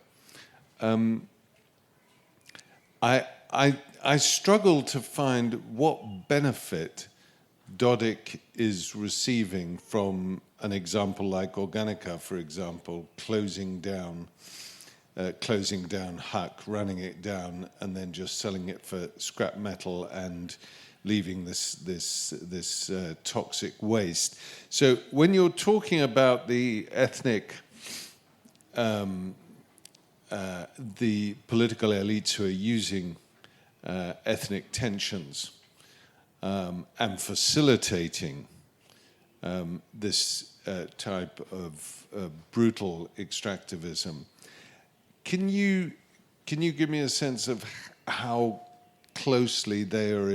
I struggle to find what benefit Dodik is receiving from an example like Organica, for example, closing down Huck, running it down, and then just selling it for scrap metal and leaving this toxic waste. So when you're talking about the ethnic, the political elites who are using ethnic tensions and facilitating this type of brutal extractivism, can you give me a sense of how closely they are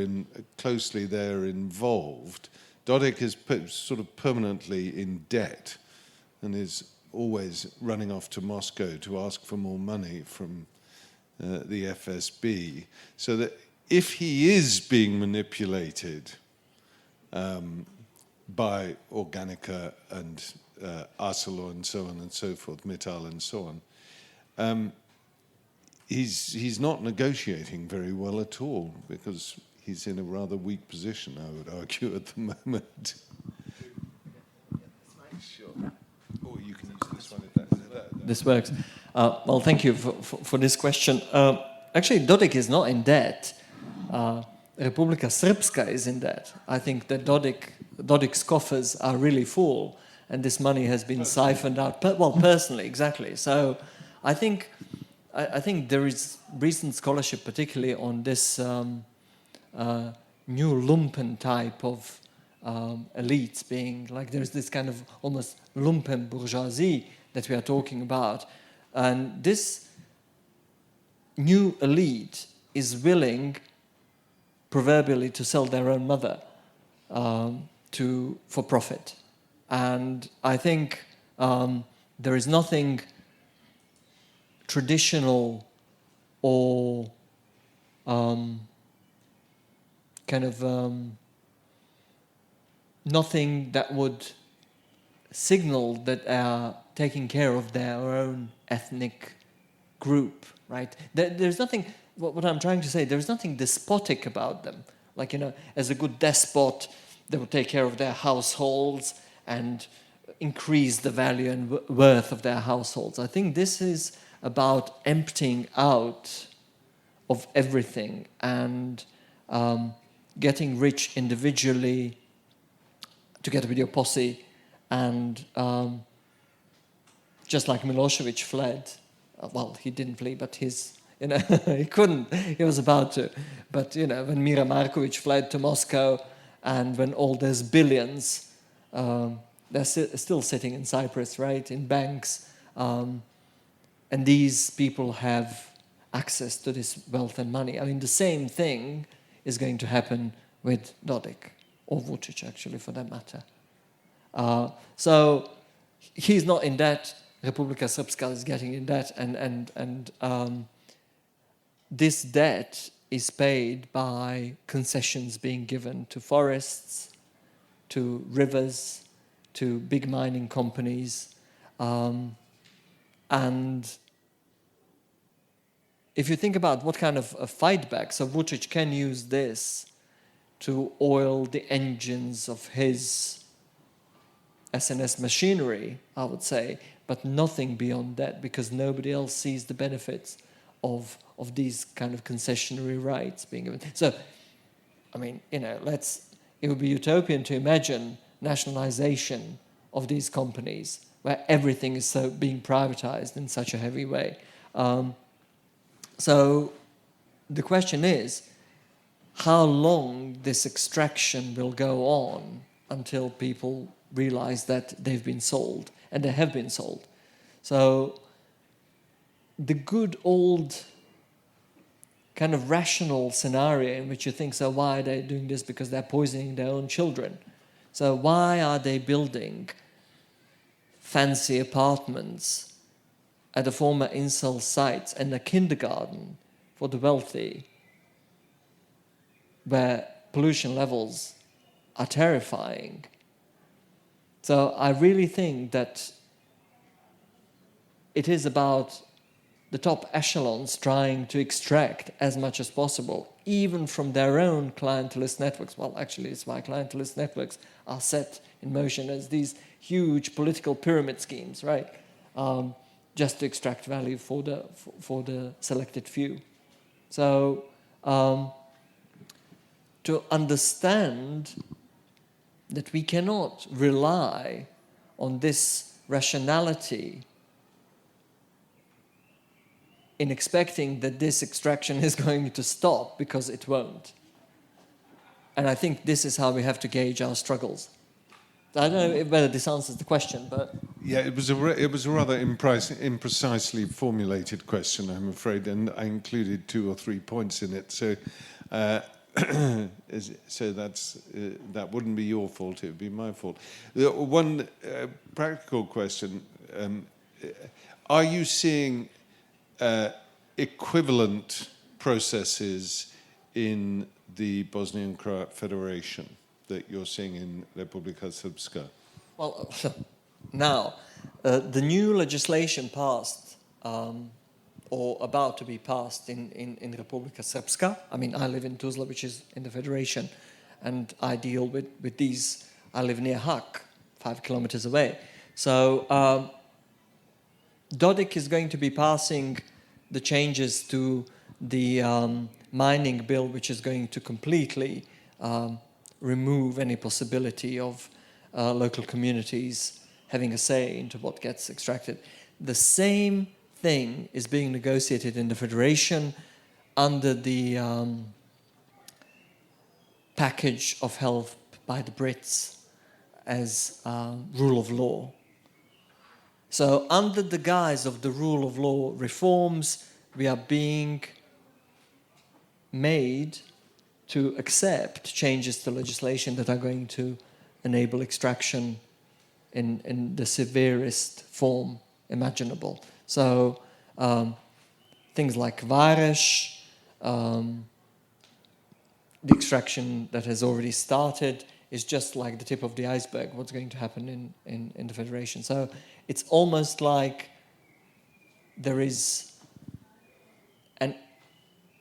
involved? Dodik is sort of permanently in debt and is always running off to Moscow to ask for more money from the FSB, so that if he is being manipulated by Organica and Arcelor and so on and so forth, Mittal and so on, he's not negotiating very well at all, because he's in a rather weak position, I would argue, at the moment. Sure. Or you can use this one if that's there. This works. Well, thank you for this question. Actually, Dodik is not in debt. Republika Srpska is in debt. I think that Dodik's coffers are really full, and this money has been siphoned out. Well, personally, exactly. So I think there is recent scholarship, particularly on this new lumpen type of elites, being like there's this kind of almost lumpen bourgeoisie that we are talking about. And this new elite is willing, proverbially, to sell their own mother for profit. And I think there is nothing traditional or nothing that would signal that they are taking care of their own ethnic group, right? There's nothing, what I'm trying to say, there's nothing despotic about them. Like, as a good despot, they will take care of their households and increase the value and worth of their households. I think this is about emptying out of everything and getting rich individually together with your posse, and just like Milosevic fled, well, he didn't flee, but he couldn't, he was about to. But, when Mira Markovic fled to Moscow, and when all those billions, they're still sitting in Cyprus, right, in banks, and these people have access to this wealth and money. I mean, the same thing is going to happen with Dodik, or Vučić, actually, for that matter. So he's not in debt. Republika Srpska is getting in debt, and this debt is paid by concessions being given to forests, to rivers, to big mining companies, and if you think about what kind of a fight back, so Vučić can use this to oil the engines of his SNS machinery, I would say, but nothing beyond that, because nobody else sees the benefits of these kind of concessionary rights being given. So, I mean, it would be utopian to imagine nationalization of these companies where everything is so being privatized in such a heavy way. So the question is, how long this extraction will go on until people realize that they've been sold, and they have been sold. So the good old kind of rational scenario in which you think, so why are they doing this? Because they're poisoning their own children. So why are they building fancy apartments at a former incel site and a kindergarten for the wealthy, where pollution levels are terrifying? So I really think that it is about the top echelons trying to extract as much as possible, even from their own clientelist networks. Well, actually, it's why clientelist networks are set in motion as these huge political pyramid schemes, right? Just to extract value for the selected few. So to understand that we cannot rely on this rationality in expecting that this extraction is going to stop, because it won't. And I think this is how we have to gauge our struggles. I don't know whether this answers the question, but... Yeah, it was a rather imprecisely formulated question, I'm afraid, and I included 2 or 3 points in it. So, so that wouldn't be your fault; it would be my fault. One practical question: are you seeing equivalent processes in the Bosnian Croat Federation that you're seeing in Republika Srpska? Well, now, the new legislation passed, or about to be passed in Republika Srpska. I mean, I live in Tuzla, which is in the Federation, and I deal with these. I live near Hak, 5 kilometers away. So Dodik is going to be passing the changes to the mining bill, which is going to completely remove any possibility of local communities having a say into what gets extracted. The same thing is being negotiated in the Federation under the package of help by the Brits as rule of law. So under the guise of the rule of law reforms, we are being made to accept changes to legislation that are going to enable extraction in the severest form imaginable. So things like Vares, the extraction that has already started is just like the tip of the iceberg, what's going to happen in the Federation. So it's almost like there is an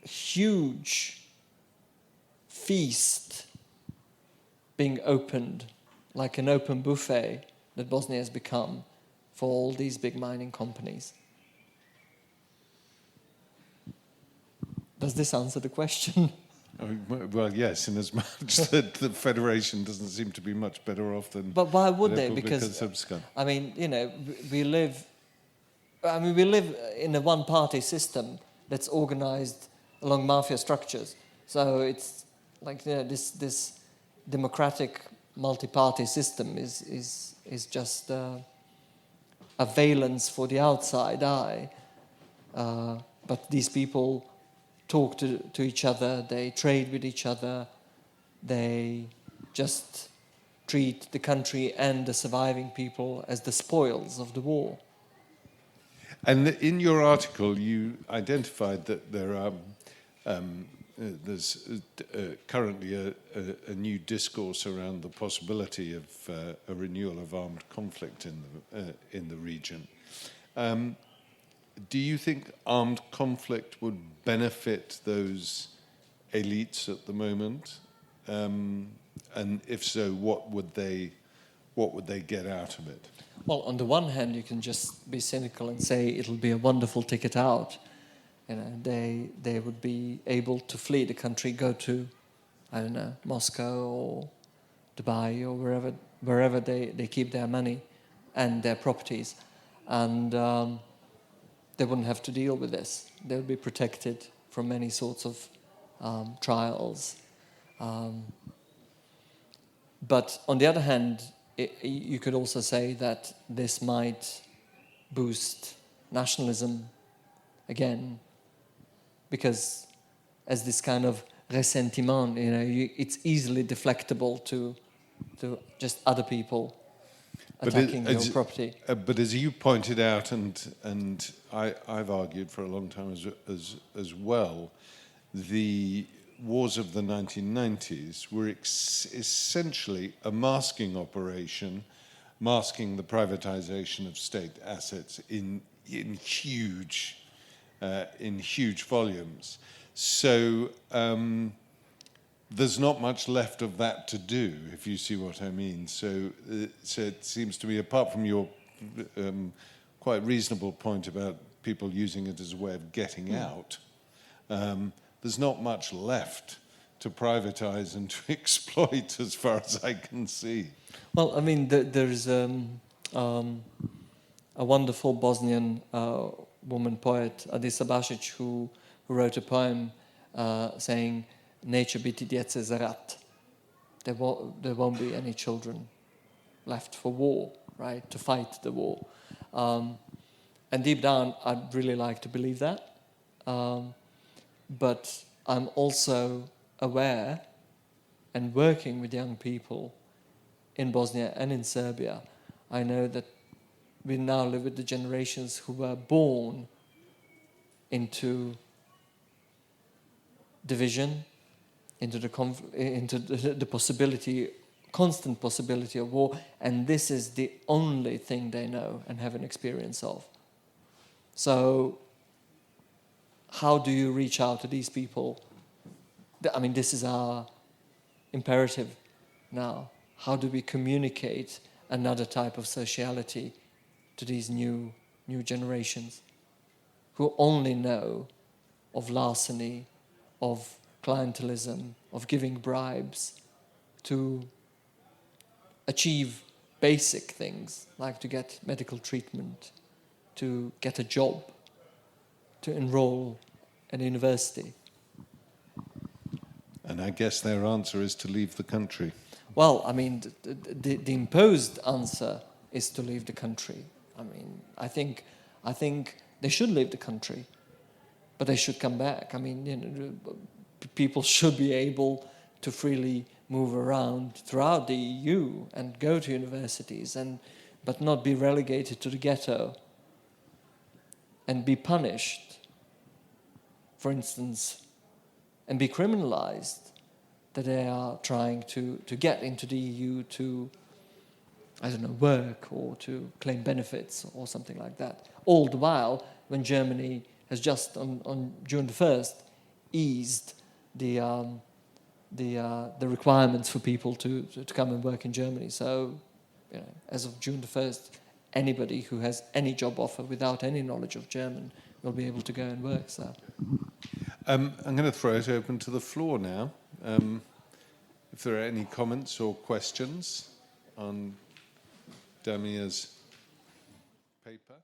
huge feast being opened, like an open buffet that Bosnia has become for all these big mining companies. Does this answer the question? Well, yes, in as much that the Federation doesn't seem to be much better off than... But why would they? Republika Because, Srpska. I mean, you know, we live in a one-party system that's organized along mafia structures. So it's like, you know, this democratic multi-party system is just a valence for the outside eye. But these people talk to each other, they trade with each other, they just treat the country and the surviving people as the spoils of the war. And in your article, you identified that there are there's currently a new discourse around the possibility of a renewal of armed conflict in the region. Do you think armed conflict would benefit those elites at the moment? And if so, what would they get out of it? Well, on the one hand, you can just be cynical and say it'll be a wonderful ticket out. You know, they would be able to flee the country, go to, I don't know, Moscow or Dubai or wherever they keep their money and their properties, and they wouldn't have to deal with this. They would be protected from any sorts of trials. But on the other hand, you could also say that this might boost nationalism again, because as this kind of ressentiment, it's easily deflectable to just other people attacking your property. But as you pointed out, and I've argued for a long time as well, the wars of the 1990s were essentially a masking operation, masking the privatization of state assets in huge volumes. So there's not much left of that to do, if you see what I mean. So it seems to me, apart from your quite reasonable point about people using it as a way of getting out, there's not much left to privatize and to exploit, as far as I can see. Well, I mean, there's a wonderful Bosnian woman poet, Arsenijević, who wrote a poem saying, "Neće biti djece za rat." There won't be any children left for war, right? To fight the war. And deep down, I'd really like to believe that. But I'm also aware and working with young people in Bosnia and in Serbia. I know that we now live with the generations who were born into division, into the possibility, constant possibility of war, and this is the only thing they know and have an experience of. So how do you reach out to these people? I mean, this is our imperative now. How do we communicate another type of sociality to these new generations who only know of larceny, of clientelism, of giving bribes to achieve basic things like to get medical treatment, to get a job, to enroll at university? And I guess their answer is to leave the country. Well, I mean, the imposed answer is to leave the country. I mean, I think they should leave the country, but they should come back. I mean, people should be able to freely move around throughout the EU and go to universities, but not be relegated to the ghetto and be punished, for instance, and be criminalized that they are trying to get into the EU to, I don't know, work or to claim benefits or something like that. All the while, when Germany has just on June the 1st eased the requirements for people to come and work in Germany. So, as of June the 1st, anybody who has any job offer without any knowledge of German will be able to go and work. So, I'm going to throw it open to the floor now. If there are any comments or questions on Damir's paper.